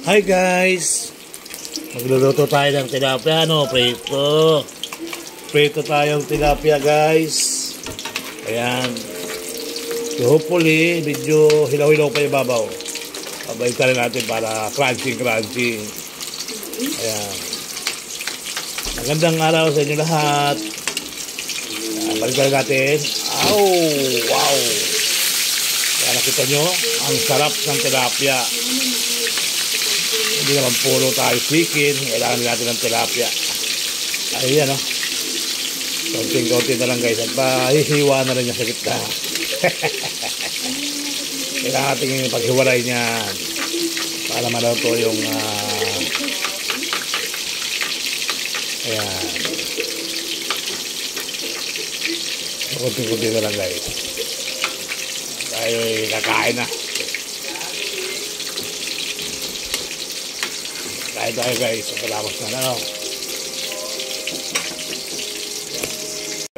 Hi guys! Magluluto tayo ng tilapia, no? Prito. Prito tayong tilapia, guys. Ayan. So hopefully, medyo hilaw-hilaw pa yung babaw. Pabayta rin natin para crunchy. Ayan. Magandang araw sa inyo lahat. Balikan natin. Wow! Kaya nakita nyo, ang sarap ng tilapia. Hindi naman puro tayo chicken. Kailangan natin ng tilapia. Ayan, no? Konting-konti na lang, guys. At pahihiwa na rin yung sa gitna. Kailangan natin paghiwalay niyan para maluto yung ayan. Konting-konti na lang, guys. Tayo kakain na. Kain tayo, guys. Pagkalamas na, no?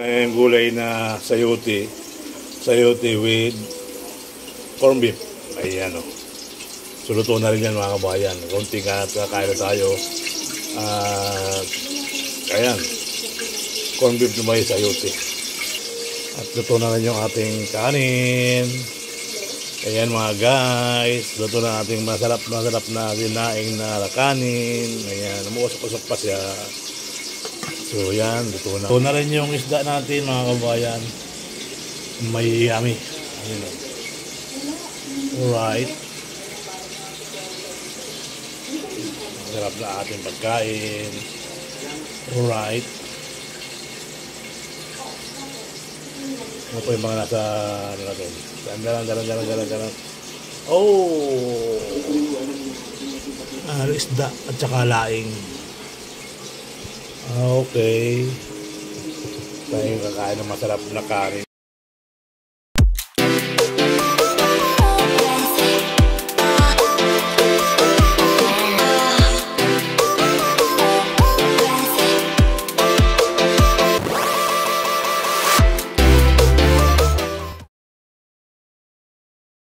Yung gulay na sayote with corned beef. Ayan, no? Suluto na rin yan, mga kabayan. Konting kakain na tayo. Ayan. Corned beef na may sayote. At luto na rin yung ating kanin. Ayan, mga guys. Luto na ating masarap na dinaing na kanin. Ayan, umuusok-usok pa siya. So, yan. Luto na. Luto na rin yung isda natin, mga kabayan. May yummy. Ayan. Alright. Masarap na ating pagkain. Alright. Ano po yung mga nasa ano natin? Dalan. Oh! Isda at saka laing. Okay. Tayo kakain ng masarap na kanin.